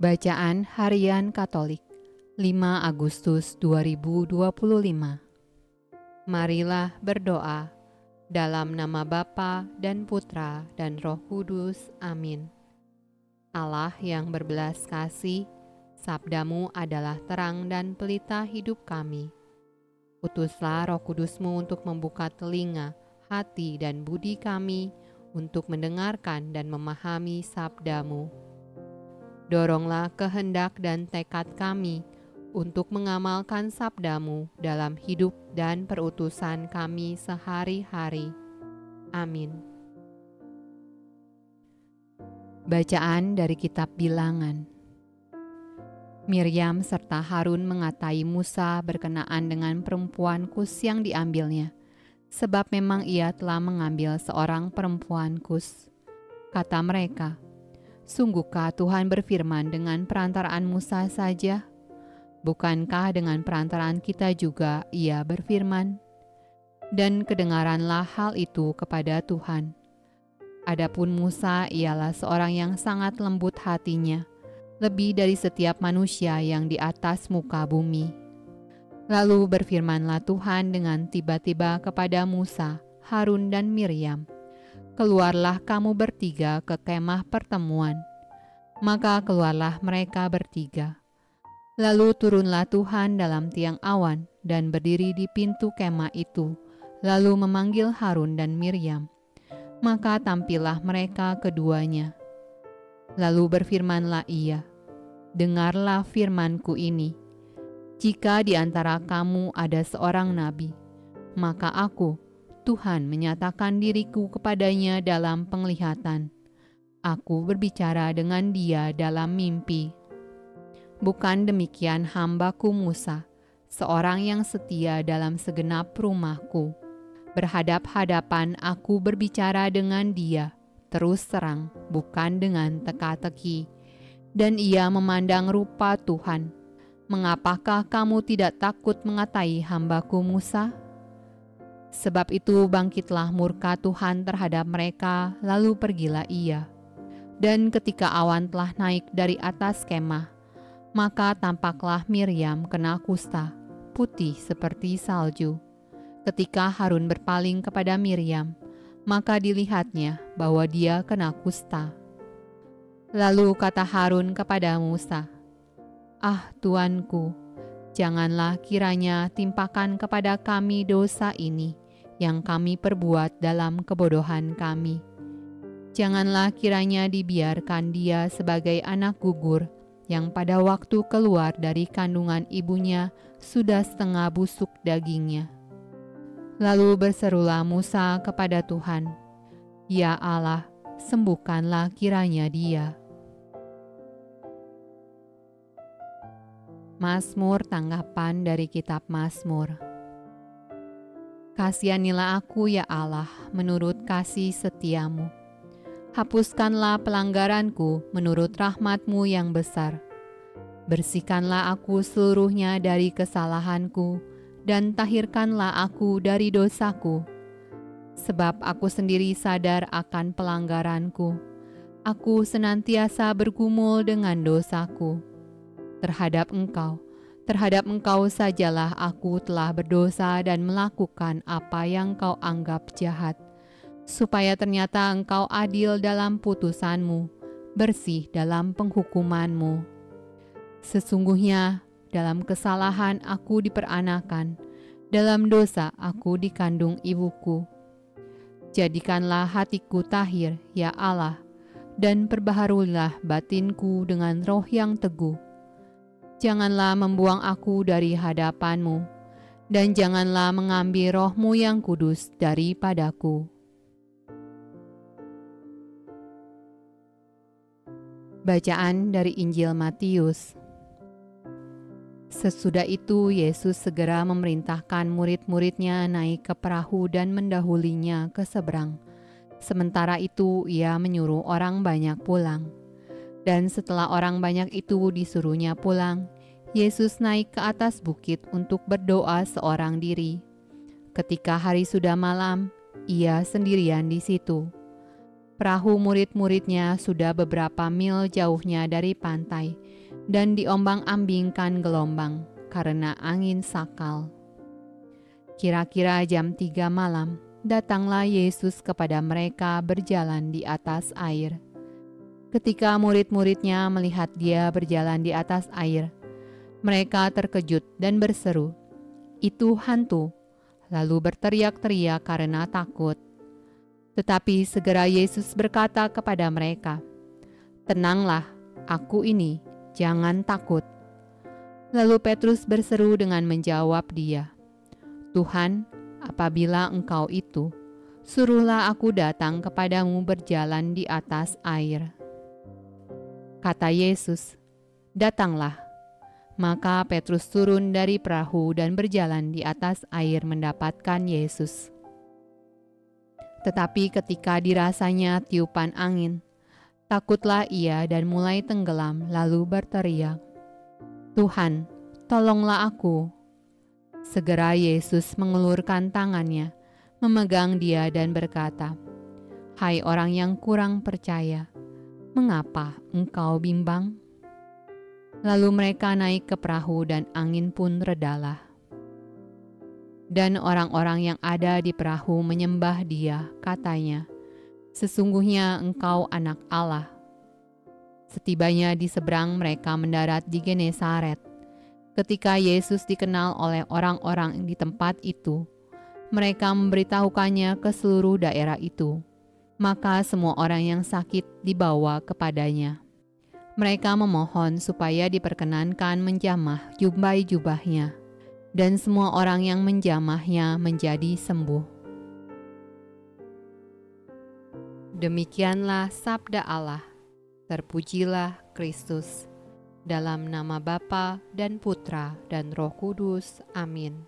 Bacaan Harian Katolik 5 Agustus 2025. Marilah berdoa dalam nama Bapa dan Putra dan Roh Kudus. Amin. Allah yang berbelas kasih, sabdamu adalah terang dan pelita hidup kami. Utuslah Roh Kudusmu untuk membuka telinga, hati dan budi kami untuk mendengarkan dan memahami sabdamu. Doronglah kehendak dan tekad kami untuk mengamalkan sabdamu dalam hidup dan perutusan kami sehari-hari. Amin. Bacaan dari Kitab Bilangan. Miriam serta Harun mengatai Musa berkenaan dengan perempuan Kus yang diambilnya, sebab memang ia telah mengambil seorang perempuan Kus. Kata mereka, "Sungguhkah Tuhan berfirman dengan perantaraan Musa saja? Bukankah dengan perantaraan kita juga ia berfirman?" Dan kedengaranlah hal itu kepada Tuhan. Adapun Musa ialah seorang yang sangat lembut hatinya, lebih dari setiap manusia yang di atas muka bumi. Lalu berfirmanlah Tuhan dengan tiba-tiba kepada Musa, Harun dan Miriam, "Keluarlah kamu bertiga ke kemah pertemuan." Maka keluarlah mereka bertiga. Lalu turunlah Tuhan dalam tiang awan dan berdiri di pintu kemah itu, lalu memanggil Harun dan Miriam. Maka tampillah mereka keduanya. Lalu berfirmanlah ia, "Dengarlah firmanku ini. Jika di antara kamu ada seorang nabi, maka aku, Tuhan, menyatakan diriku kepadanya dalam penglihatan. Aku berbicara dengan dia dalam mimpi. Bukan demikian hambaku Musa, seorang yang setia dalam segenap rumahku. Berhadap-hadapan aku berbicara dengan dia, terus terang, bukan dengan teka-teki. Dan ia memandang rupa Tuhan. Mengapakah kamu tidak takut mengatai hambaku Musa?" Sebab itu bangkitlah murka Tuhan terhadap mereka, lalu pergilah ia. Dan ketika awan telah naik dari atas kemah, maka tampaklah Miriam kena kusta, putih seperti salju. Ketika Harun berpaling kepada Miriam, maka dilihatnya bahwa dia kena kusta. Lalu kata Harun kepada Musa, "Ah Tuanku, janganlah kiranya timpakan kepada kami dosa ini yang kami perbuat dalam kebodohan kami. Janganlah kiranya dibiarkan dia sebagai anak gugur yang pada waktu keluar dari kandungan ibunya sudah setengah busuk dagingnya." Lalu berserulah Musa kepada Tuhan, "Ya Allah, sembuhkanlah kiranya dia." Mazmur tanggapan dari Kitab Mazmur. Kasihanilah aku ya Allah menurut kasih setiamu. Hapuskanlah pelanggaranku menurut rahmat-Mu yang besar. Bersihkanlah aku seluruhnya dari kesalahanku, dan tahirkanlah aku dari dosaku. Sebab aku sendiri sadar akan pelanggaranku. Aku senantiasa bergumul dengan dosaku. Terhadap Engkau sajalah aku telah berdosa dan melakukan apa yang Kau anggap jahat, supaya ternyata Engkau adil dalam putusan-Mu, bersih dalam penghukuman-Mu. Sesungguhnya dalam kesalahan aku diperanakan, dalam dosa aku dikandung ibuku. Jadikanlah hatiku tahir, ya Allah, dan perbaharulilah batinku dengan roh yang teguh. Janganlah membuang aku dari hadapan-Mu, dan janganlah mengambil roh-Mu yang kudus daripadaku. Bacaan dari Injil Matius. Sesudah itu Yesus segera memerintahkan murid-muridnya naik ke perahu dan mendahulinya ke seberang. Sementara itu ia menyuruh orang banyak pulang. Dan setelah orang banyak itu disuruhnya pulang, Yesus naik ke atas bukit untuk berdoa seorang diri. Ketika hari sudah malam, ia sendirian di situ. Perahu murid-muridnya sudah beberapa mil jauhnya dari pantai dan diombang-ambingkan gelombang karena angin sakal. Kira-kira jam 3 malam, datanglah Yesus kepada mereka berjalan di atas air. Ketika murid-muridnya melihat dia berjalan di atas air, mereka terkejut dan berseru, "Itu hantu!" Lalu berteriak-teriak karena takut. Tetapi segera Yesus berkata kepada mereka, "Tenanglah, aku ini, jangan takut." Lalu Petrus berseru dengan menjawab dia, "Tuhan, apabila Engkau itu, suruhlah aku datang kepadamu berjalan di atas air." Kata Yesus, "Datanglah." Maka Petrus turun dari perahu dan berjalan di atas air mendapatkan Yesus. Tetapi ketika dirasanya tiupan angin, takutlah ia dan mulai tenggelam lalu berteriak, "Tuhan, tolonglah aku." Segera Yesus mengulurkan tangannya, memegang dia dan berkata, "Hai orang yang kurang percaya, mengapa engkau bimbang?" Lalu mereka naik ke perahu dan angin pun redalah. Dan orang-orang yang ada di perahu menyembah dia, katanya, "Sesungguhnya engkau anak Allah." Setibanya di seberang, mereka mendarat di Genesaret. Ketika Yesus dikenal oleh orang-orang di tempat itu, mereka memberitahukannya ke seluruh daerah itu. Maka semua orang yang sakit dibawa kepadanya. Mereka memohon supaya diperkenankan menjamah jubah-jubahnya, dan semua orang yang menjamahnya menjadi sembuh. Demikianlah sabda Allah. Terpujilah Kristus. Dalam nama Bapa dan Putra dan Roh Kudus. Amin.